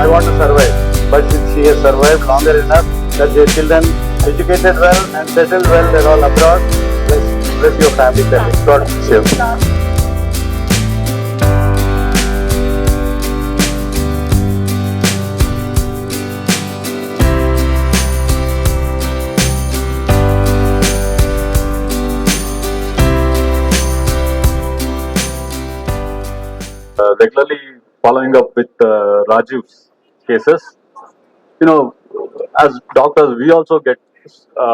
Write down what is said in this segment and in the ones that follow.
I want to survive. But she has survived longer enough that their children educated well and settled well, they're all abroad. Bless your family, Kelly. God bless you. Regularly following up with Rajiv's cases. You know, as doctors, we also get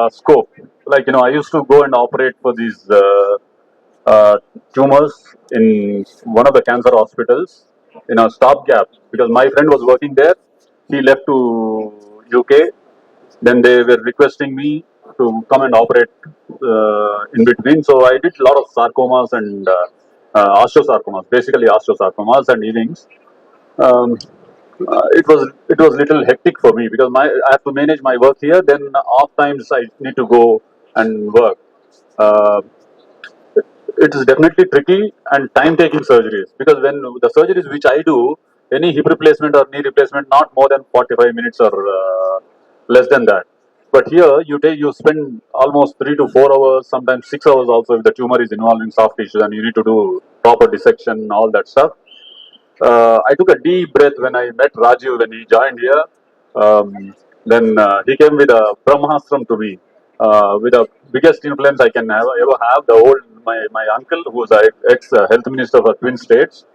scope. Like, I used to go and operate for these tumors in one of the cancer hospitals in a stopgap because my friend was working there. He left to UK. Then they were requesting me to come and operate in between. So I did a lot of sarcomas and osteosarcomas, basically osteosarcomas and Ewing's. Um, it was little hectic for me because I have to manage my work here. Then off times I need to go and work. Uh, it is definitely tricky and time-taking surgeries because when the surgeries which I do, any hip replacement or knee replacement, not more than 45 minutes or less than that. But here you spend almost 3 to 4 hours, sometimes 6 hours also if the tumor is involving soft tissue and you need to do proper dissection, all that stuff. I took a deep breath when I met Rajiv when he joined here. Then he came with a Brahmastram to me, with the biggest influence I can ever have. My uncle, who was ex health minister for Twin States,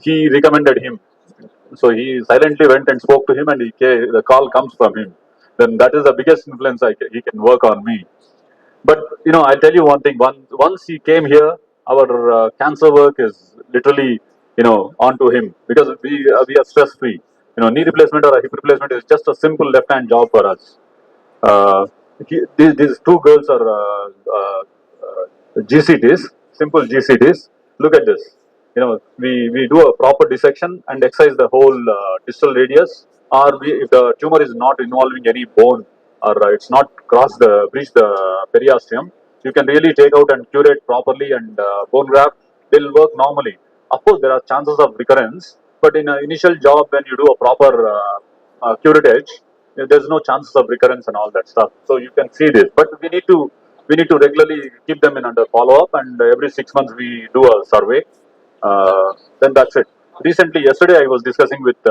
he recommended him. So he silently went and spoke to him, and the call comes from him. Then that is the biggest influence he can work on me. But I'll tell you one thing. Once he came here, our cancer work is literally onto him because we are stress free. Knee replacement or a hip replacement is just a simple left hand job for us. Uh, these two girls are GCTs, simple GCTs. Look at this. We do a proper dissection and excise the whole distal radius, or if the tumor is not involving any bone or it's not breached the periosteum, you can really take out and curate properly, and bone graft will work normally. Of course, there are chances of recurrence, but in an initial job, when you do a proper curettage, there's no chances of recurrence and all that stuff. So you can see this, but we need to regularly keep them in under follow up, and every 6 months we do a survey. Then that's it. Recently, yesterday, I was discussing with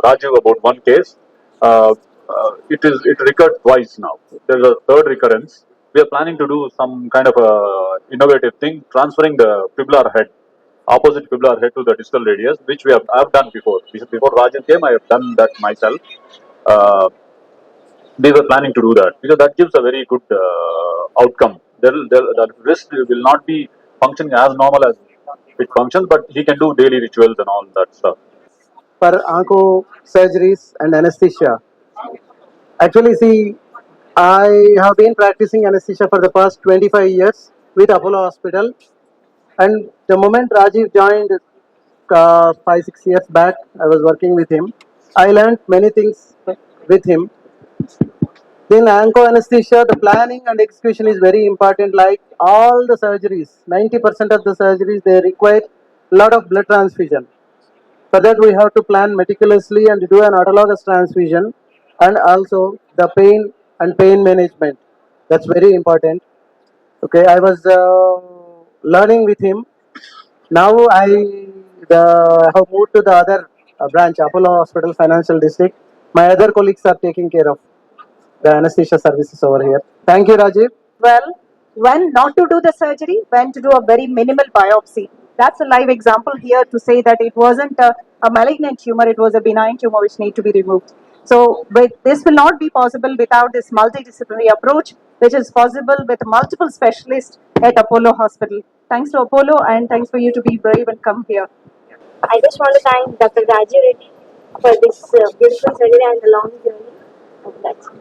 Rajiv about one case. It recurred twice now. There's a third recurrence. We are planning to do some kind of a innovative thing, transferring the fibrillar head, opposite fibrillar head to the distal radius, which I've done before. Before Rajiv came, I have done that myself. Uh, we were planning to do that because that gives a very good outcome. The wrist will not be functioning as normal as it functions, but he can do daily rituals and all that stuff. For onco surgeries and anesthesia. Actually, see, I have been practicing anesthesia for the past 25 years with Apollo Hospital. And the moment Rajiv joined 5-6 years back, I was working with him. I learned many things with him. In onco anesthesia, the planning and execution is very important. Like all the surgeries, 90% of the surgeries, they require a lot of blood transfusion. For that, we have to plan meticulously and do an autologous transfusion, and also the pain and pain management. That's very important. Okay, I was learning with him. Now have moved to the other branch, Apollo Hospital Financial District. My other colleagues are taking care of the anesthesia services over here. Thank you, Rajiv. Well, when not to do the surgery, when to do a very minimal biopsy. That's a live example here to say that it wasn't a malignant tumor, it was a benign tumor which need to be removed. So this will not be possible without this multidisciplinary approach, which is possible with multiple specialists at Apollo Hospital. Thanks to Apollo, and thanks for you to be brave and come here. I just want to thank Dr. Rajiv Reddy for this beautiful surgery and the long journey. That's it.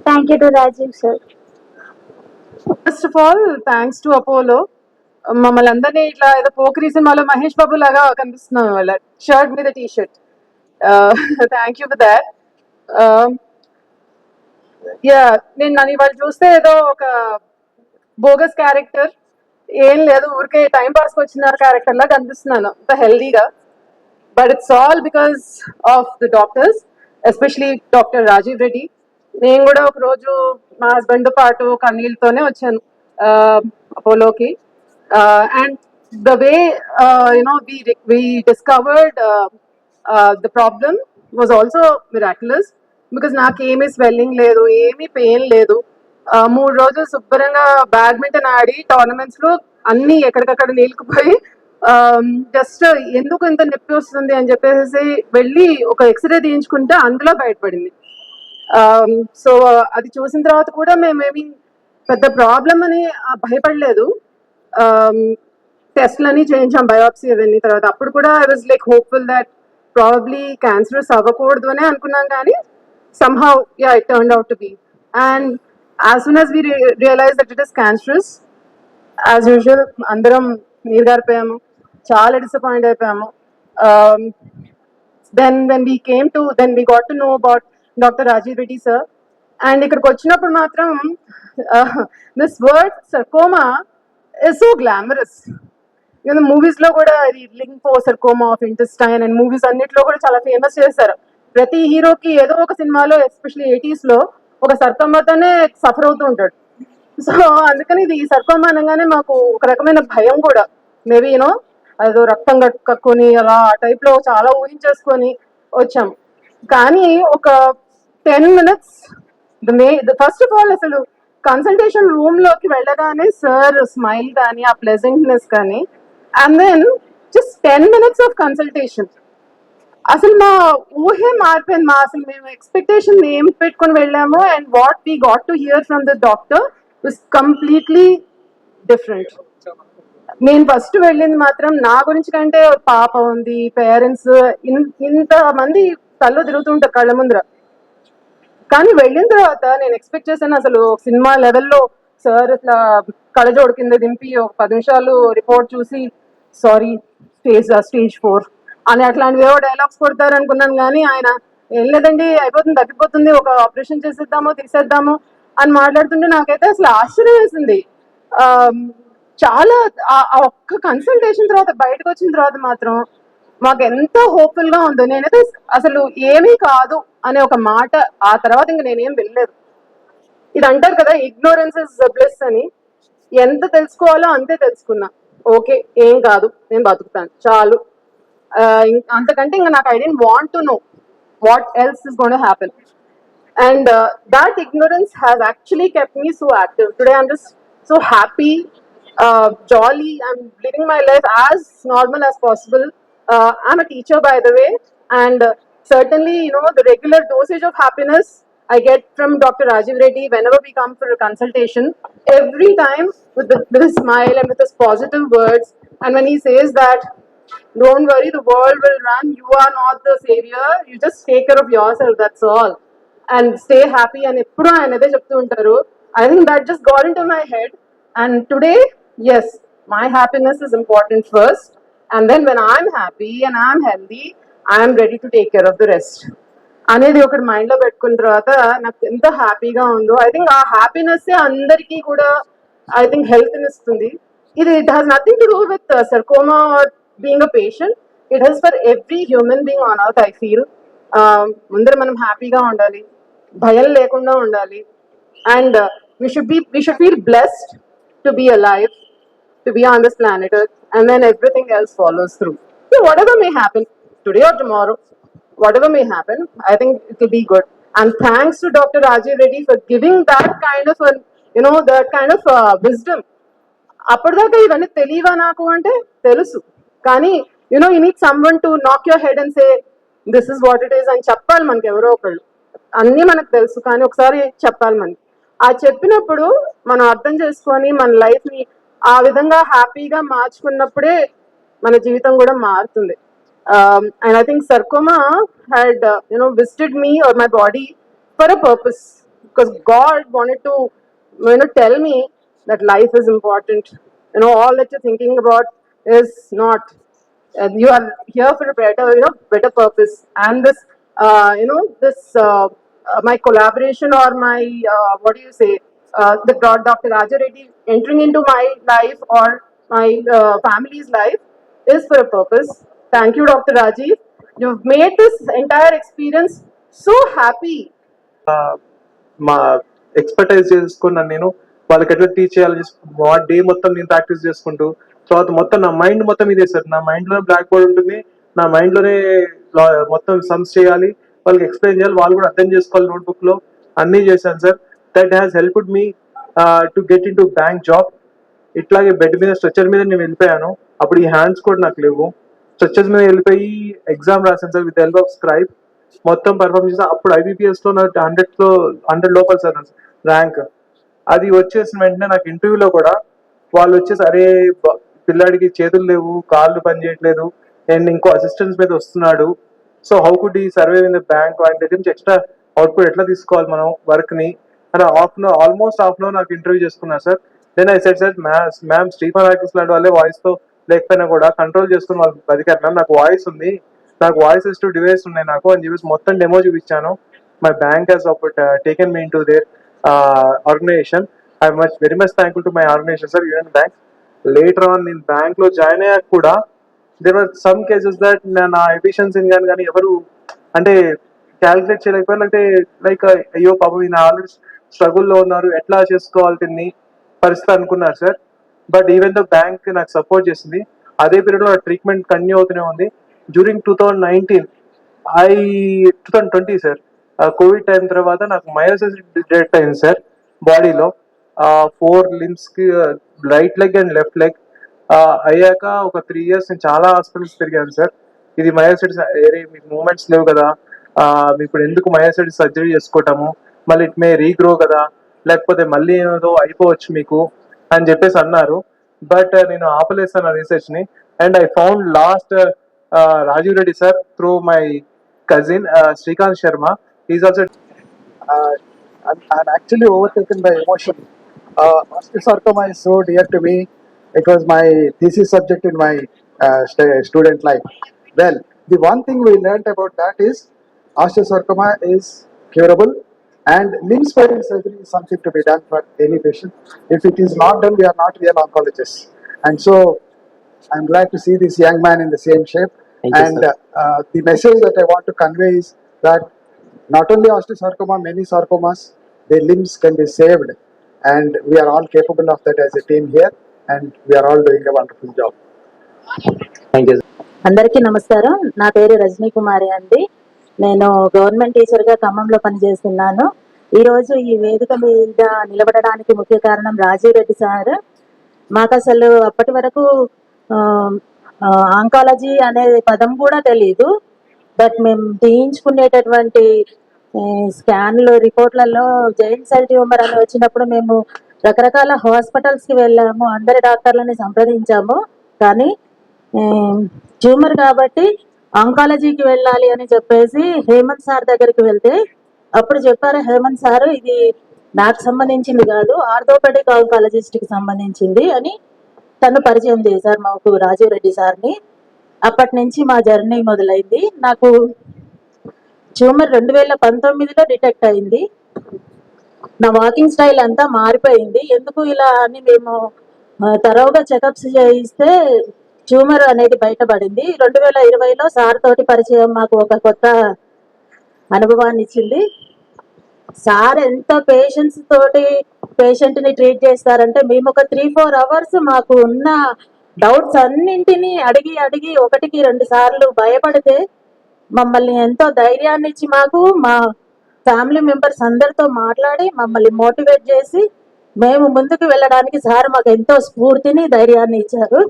Thank you to Rajiv, sir. First of all thanks to Apollo. మమ్మల్ని అందరినీ ఇట్లా ఏదో పోకరీ సినిమాలో మహేష్ బాబు లాగా కనిపిస్తున్నాం వాళ్ళ shirt మీద T shirt. Thank you for that. నేను నన్ను ఇవాళ చూస్తే ఏదో ఒక బోగస్ క్యారెక్టర్, ఏం లేదు ఊరికే టైం పాస్కి వచ్చిన క్యారెక్టర్ లా కనిపిస్తున్నాను అంత హెల్దీగా. but it's all because of the doctors, especially Dr. Rajiv Reddy. నేను కూడా ఒక రోజు మా హస్బెండ్ తో పాటు కన్నీళ్ళతోనే వచ్చాను అపోలోకి, and the way we discovered the problem was also miraculous, because నాకేమీ స్వెల్లింగ్ లేదు, ఏమీ పెయిన్ లేదు. 3 రోజులు శుభ్రంగా బ్యాడ్మింటన్ ఆడి టోర్నమెంట్స్ లో అన్ని ఎక్కడికక్కడ నీళ్ళకుపోయి జస్ట్ ఎందుకు ఇంత నొప్పి వస్తుంది అని చెప్పేసి వెళ్ళి ఒక ఎక్స్రే తీయించుకుంటే అందులో బయటపడింది. సో అది చూసిన తర్వాత కూడా మేమేమి పెద్ద ప్రాబ్లం అని భయపడలేదు. టెస్ట్లన్నీ చేయించాం, బయోప్సీ అవన్నీ. తర్వాత అప్పుడు కూడా I was like hopeful that probably cancerous అవ్వకూడదు అనే అనుకున్నాం, కానీ somehow yeah it turned out to be. And as soon as we realized that it is cancerous, as usual అందరం నీరుగారిపోయాము, చాలా డిసప్పాయింట్ అయిపోయాము. then we got to know about Dr. Rajiv Reddy sir, and ఇక్కడికి వచ్చినప్పుడు మాత్రం this word sarcoma is so glamorous. Movies లో కూడా lympho sarcoma of intestine and movies అన్నిట్లో కూడా చాలా ఫేమస్ చేస్తారు. ప్రతి హీరోకి ఏదో ఒక సినిమాలో, ఎస్పెషల్లీ 80s లో, ఒక సర్కోమాతోనే సఫర్ అవుతూ ఉంటాడు. సో అందుకని ఇది ఈ సర్కోమా అనగానే మాకు ఒక రకమైన భయం కూడా, మేబీ అదో రక్తం కక్కుని అలా ఆ టైప్ లో చాలా ఊహించేసుకొని వచ్చాం. కానీ ఒక 10 minutes ఫస్ట్ ఆఫ్ ఆల్ అసలు కన్సల్టేషన్ రూమ్ లోకి వెళ్ళగానే సార్ స్మైల్ కానీ ఆ ప్లెజెంట్నెస్ కానీ, and then just 10 minutes of consultation, అసలు మా ఊహే మారిపోయింది. అసలు మేము ఎక్స్పెక్టేషన్ ఏం పెట్టుకొని వెళ్ళాము and what we got to hear from the doctor was completely different. నేను ఫస్ట్ వెళ్ళింది మాత్రం నా గురించి కంటే పాప ఉంది, పేరెంట్స్, ఇంతమంది కళ్ళు తిరుగుతుంటారు కళ్ళ ముందర. కానీ వెళ్ళిన తర్వాత నేను ఎక్స్పెక్ట్ చేశాను అసలు సినిమా లెవెల్లో సార్ ఇట్లా కళ్ళజోడు కింద దింపి ఒక 10 నిమిషాలు రిపోర్ట్ చూసి సారీ స్టేజ్ 4 అని అట్లాంటివి ఏవో డైలాగ్స్ కొడతారు అనుకున్నాను. కానీ ఆయన ఏం లేదండి, అయిపోతుంది, తగ్గిపోతుంది, ఒక ఆపరేషన్ చేసేద్దాము, తీసేద్దాము అని మాట్లాడుతుంటే నాకైతే అసలు ఆశ్చర్యం వేసింది. చాలా ఆ ఒక్క కన్సల్టేషన్ తర్వాత బయటకు వచ్చిన తర్వాత మాత్రం మాకు ఎంత హోప్ఫుల్ గా ఉందో. నేనైతే అసలు ఏమీ కాదు అనే ఒక మాట ఆ తర్వాత ఇంక నేనేం వెళ్ళలేదు. ఇది అంటారు కదా, ఇగ్నోరెన్స్ ఇస్ బ్లెస్ అని. ఎంత తెలుసుకోవాలో అంతే తెలుసుకున్నా. ఓకే, ఏం కాదు, నేను బతుకుతాను చాలు. అంతకంటే ఇంకా నాకు I don't want to know what else is going to happen. And that ignorance has actually kept me so active. Today I'm just so happy, jolly. I'm living my life as normal as possible. I'm a teacher, by the way, and certainly the regular dosage of happiness I get from Dr. Rajiv Reddy whenever we come for a consultation. Every time with a smile and with his positive words, and when he says that don't worry, the world will run, you are not the savior, you just take care of yourself, that's all, and stay happy and eppudu ayana ade cheptu untaru. I think that just got into my head, and today, yes, my happiness is important first, and then when I'm happy and I'm healthy, I'm ready to take care of the rest అనేది ఒకటి mind లో పెట్టుకున్న తర్వాత నాకు ఎంత హ్యాపీగా ఉందో. I think ఆ హ్యాపీనెస్ అందరికీ కూడా ఐ థింక్ హెల్త్ ఇస్తుంది. It has nothing to do with sarcoma or being a patient. It has for every human being on earth. I feel ముందర మనం హ్యాపీగా ఉండాలి, భయం లేకుండా ఉండాలి, and we should feel blessed to be alive, to be on this planet Earth, and then everything else follows through. So whatever may happen today or tomorrow, whatever may happen, I think it will be good. And thanks to Dr. Rajiv Reddy for giving that kind of wisdom. అప్పటిదాకా ఇవన్నీ తెలియవా నాకు అంటే తెలుసు, కానీ you need someone to నాక్ your head and say this is what it is అని చెప్పాలి మనకి ఎవరో ఒకళ్ళు. అన్నీ మనకు తెలుసు, కానీ ఒకసారి చెప్పాలి మనకి. ఆ చెప్పినప్పుడు మనం అర్థం చేసుకొని మన లైఫ్ ని ఆ విధంగా హ్యాపీగా మార్చుకున్నప్పుడే మన జీవితం కూడా మారుతుంది. And I think sarcoma had visited me or my body for a purpose, because God wanted to tell me that life is important. All that you're thinking about is not, you are here for a better purpose. And this my collaboration or my the Dr. Rajiv Reddy entering into my life or my family's life is for a purpose. Thank you, Dr. Rajiv. You've made this entire experience so happy. మా expertise చేసుకున్నాను నేను వాళ్ళకి ఎట్లా teach చేయాలి day మొత్తం నేను practice చేసుకుంటూ తర్వాత మొత్తం నా మైండ్ మొత్తం ఇదే సార్. నా మైండ్ లోనే బ్లాక్ బోర్డ్ ఉంటుంది, నా మైండ్ లోనే మొత్తం సమ్స్ చేయాలి, వాళ్ళకి ఎక్స్ప్లెయిన్ చేయాలి, వాళ్ళు కూడా అర్థం చేసుకోవాలి నోట్బుక్ లో. అన్నీ చేశాను sir. That has helped me to get in to bank job. ఇట్లాగే బెడ్ మీద స్ట్రెచర్ మీద నేను వెళ్ళిపోయాను. అప్పుడు ఈ హ్యాండ్స్ కూడా నాకు లేవు. స్ట్రెచర్స్ మీద వెళ్ళిపోయి ఎగ్జామ్ రాశాను sir with help of scribe. మొత్తం పర్ఫార్మ్ చేసా. అప్పుడు IBPS లో నాకు 100 లోపల సార్ ర్యాంక్. అది వచ్చేసిన వెంటనే నాకు ఇంటర్వ్యూలో కూడా వాళ్ళు వచ్చేసి అరే పిల్లాడికి చేతులు లేవు, కాళ్ళు పని చేయట్లేదు, అండ్ ఇంకో అసిస్టెంట్స్ మీద వస్తున్నాడు, సో హౌ కుడ్ ఈ సర్వే ఇన్ ద బ్యాంక్ ఆయన దగ్గర నుంచి ఎక్స్ట్రా అవుట్పుట్ ఎట్లా తీసుకోవాలి మనం వర్క్ ని అని ఆల్మోస్ట్ హాఫ్ అన్ అవర్ నాకు ఇంటర్వ్యూ చేసుకున్నా sir. Then I said sir ma'am Stephen artist లాంటి వాళ్ళే వాయిస్ తో లేకపోయినా కూడా కంట్రోల్ చేసుకుని వాళ్ళు బతికారు మ్యామ్, నాకు వాయిస్ ఉంది, నాకు వాయిస్ టు డివైస్ ఉన్నాయి నాకు అని చెప్పేసి మొత్తం డెమో చూపించాను. My bank has taken me into their organization. I very much thankful to my organization sir, union bank. Later on నేను బ్యాంక్ లో జాయిన్ అయ్యాక కూడా there are some cases that నా ఎఫిషియన్సీని కానీ ఎవరు అంటే క్యాలిక్యులేట్ చేయలేకపోయారు, అంటే లైక్ అయ్యో పాపం ఈయన ఆల్రెడీ స్ట్రగుల్లో ఉన్నారు, ఎట్లా చేసుకోవాలి దీన్ని పరిస్థితి అనుకున్నారు sir. But even the bank నాకు సపోర్ట్ చేసింది. అదే పీరియడ్ లో ట్రీట్మెంట్ కంటిన్యూ అవుతూనే ఉంది. డ్యూరింగ్ 2020 సార్, కోవిడ్ టైం తర్వాత నాకు మయోసిస్ డిటెక్ట్ అయింది సార్ బాడీలో. 4 limbs కి right leg and left leg. అయ్యాక ఒక 3 years నేను చాలా హాస్పిటల్స్ తిరిగాను సార్. ఇది మయోసైటిస్, ఏరే మీకు మూమెంట్స్ లేవు కదా, మీకు ఇప్పుడు ఎందుకు మయోసైటిస్ సర్జరీ చేసుకోవటము, మళ్ళీ ఇట్ మే రీగ్రో కదా, లేకపోతే మళ్ళీ ఏదో అయిపోవచ్చు మీకు అని చెప్పేసి అన్నారు. బట్ నేను ఆపలేసాను ఆ రీసెర్చ్ ని. And I found last Rajiv Reddy sir through my cousin Srikant Sharma. Is also I'm actually overtaken by emotion. Osteosarcoma is so dear to me. It was my thesis subject in my student life. Well, the one thing we learned about that is osteosarcoma is curable, and limb sparing surgery is something to be done for any patient. If it is not done, we are not real oncologists. And so, I'm glad to see this young man in the same shape. And the message that I want to convey is that not only osteosarcoma, many sarcomas, their limbs can be saved, and we are all capable of that as a team here, and we are all doing a wonderful job. Thank you. అందరికీ నమస్కారం. నా పేరు రజనీ కుమారి అండి. నేను government టీచర్గా ఖమ్మంలో పనిచేస్తున్నాను. ఈరోజు ఈ వేదిక మీద నిలబడడానికి ముఖ్య కారణం రాజీవ్ రెడ్డి సార్. మాకు అసలు అప్పటి వరకు ఆంకాలజీ అనే పదం కూడా తెలియదు. బట్ మేము తీయించుకునేటటువంటి స్కాన్లు రిపోర్ట్లలో జైంట్ సెల్ ట్యూమర్ అని వచ్చినప్పుడు మేము రకరకాల హాస్పిటల్స్కి వెళ్ళాము, అందరి డాక్టర్లని సంప్రదించాము. కానీ ట్యూమర్ కాబట్టి ఆంకాలజీకి వెళ్ళాలి అని చెప్పేసి హేమంత్ సార్ దగ్గరికి వెళ్తే అప్పుడు చెప్పారు, హేమంత్ సార్ ఇది నాకు సంబంధించింది కాదు, ఆర్థోపెడిక్ ఆంకాలజిస్ట్కి సంబంధించింది అని తను పరిచయం చేశారు మాకు రాజీవ్ రెడ్డి సార్ని. అప్పటి నుంచి మా జర్నీ మొదలైంది. నాకు ట్యూమర్ 2019లో డిటెక్ట్ అయింది. నా వాకింగ్ స్టైల్ అంతా మారిపోయింది. ఎందుకు ఇలా అని మేము తరోగా చెకప్స్ చేయిస్తే ట్యూమర్ అనేది బయటపడింది. 2020లో సార్ తోటి పరిచయం మాకు ఒక కొత్త అనుభవాన్ని ఇచ్చింది. సార్ ఎంత పేషెన్స్ తోటి పేషెంట్ని ట్రీట్ చేస్తారంటే మేము ఒక 3-4 hours మాకు ఉన్న డౌట్స్ అన్నింటినీ అడిగి అడిగి 1-2 సార్లు భయపడితే మమ్మల్ని ఎంతో ధైర్యాన్ని ఇచ్చి మాకు మా ఫ్యామిలీ మెంబర్స్ అందరితో మాట్లాడి మమ్మల్ని మోటివేట్ చేసి మేము ముందుకు వెళ్ళడానికి సార్ మాకు ఎంతో స్ఫూర్తిని ధైర్యాన్ని ఇచ్చారు.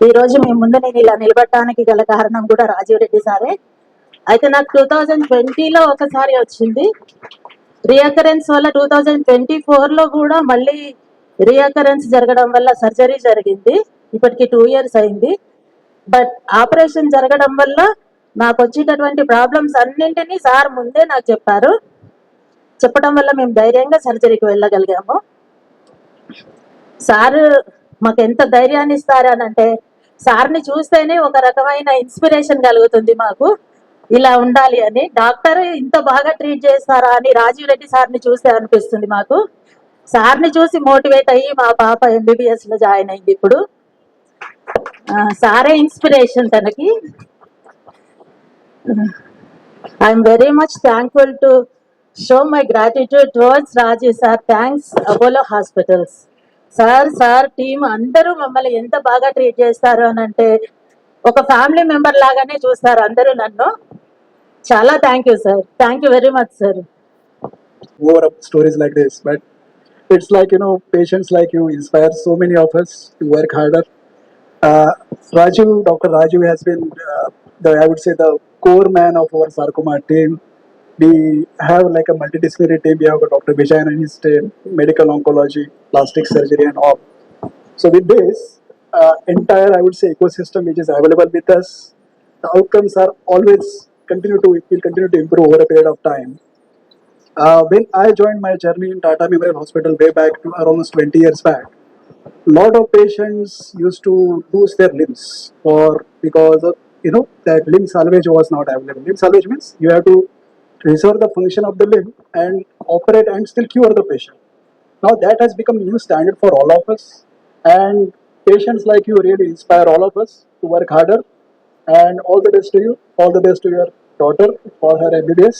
ఈరోజు మీ ముందు నేను ఇలా నిలబడటానికి గల కారణం కూడా రాజీవ్ రెడ్డి సారే. అయితే నాకు 2020లో ఒకసారి వచ్చింది రీఅకరెన్స్ వల్ల. 2024లో కూడా మళ్ళీ రీఅకరెన్స్ జరగడం వల్ల సర్జరీ జరిగింది. ఇప్పటికి 2 years అయింది. బట్ ఆపరేషన్ జరగడం వల్ల నాకు వచ్చేటటువంటి ప్రాబ్లమ్స్ అన్నింటినీ సార్ ముందే నాకు చెప్పారు. చెప్పడం వల్ల మేము ధైర్యంగా సర్జరీకి వెళ్ళగలిగాము. సార్ మాకు ఎంత ధైర్యాన్ని ఇస్తారనంటే సార్ని చూస్తేనే ఒక రకమైన ఇన్స్పిరేషన్ కలుగుతుంది మాకు, ఇలా ఉండాలి అని. డాక్టర్ ఇంత బాగా ట్రీట్ చేస్తారా అని రాజీవ్ రెడ్డి సార్ని చూస్తే అనిపిస్తుంది మాకు. సార్ని చూసి మోటివేట్ అయ్యి మా పాప MBBSలో జాయిన్ అయింది ఇప్పుడు. సారే ఇన్స్పిరేషన్ తనకి. I'm very much thankful to show my gratitude towards Raju sir. Thanks Apollo hospitals. Sir team అందరూ మమ్మల్ని ఎంత బాగా ట్రీట్ చేస్తారు అని అంటే ఒక ఫ్యామిలీ మెంబర్ లాగానే చూస్తారు అందరూ నన్ను. చాలా thank you sir. Thank you very much sir. More of stories like this, but it's like, you know, patients like you inspire so many of us to work harder. uh, Dr. Raju has been I would say the core man of our sarcoma team. We have like a multidisciplinary team. We have got Dr. Vijayan and his team, medical oncology, plastic surgery and all. So with this entire, I would say, ecosystem which is available with us, the outcomes are always will continue to improve over a period of time. When I joined my journey in Tata Memorial Hospital way back to almost 20 years back, lot of patients used to lose their limbs because of, you know, that limb salvage was not available. Limb salvage means you have to restore the function of the limb and operate and still cure the patient. Now that has become new standard for all of us, and patients like you really inspire all of us to work harder. And all the best to you. All the best to your daughter for her MBBS.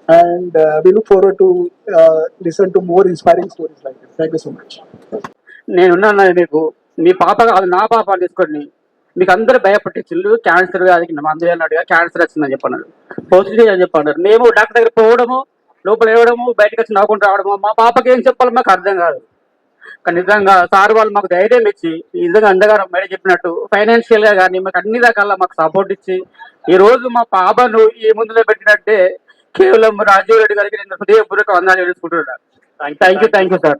And we look forward to listen to more inspiring stories like this. Thank you so much. నేనున్నాను మీకు. మీ పాప కాదు, నా పాప తీసుకొని మీకు అందరూ భయపట్టించు. Cancer వ్యాధికి మందు అన్నట్టుగా క్యాన్సర్ వచ్చిందని చెప్పన్నారు, పాజిటివ్ అని చెప్పన్నారు. మేము డాక్టర్ దగ్గర పోవడము, లోపల వేయడము, బయటకు వచ్చి నవ్వుకుంటూ రావడము. మా పాపకి ఏం చెప్పాలో మాకు అర్థం కాదు. కానీ నిజంగా సార్ వాళ్ళు మాకు ధైర్యం ఇచ్చి, నిజంగా అందగారు మేడం చెప్పినట్టు ఫైనాన్షియల్ గా కానీ మాకు అన్ని రకాల మాకు సపోర్ట్ ఇచ్చి ఈ రోజు మా పాపను ఈ ముందులో పెట్టినట్టే కేవలం రాజీవ్ రెడ్డి గారికి నేను హృదయపూర్వక వందనాలు తెలుసుకుంటున్నాను. Thank you sir.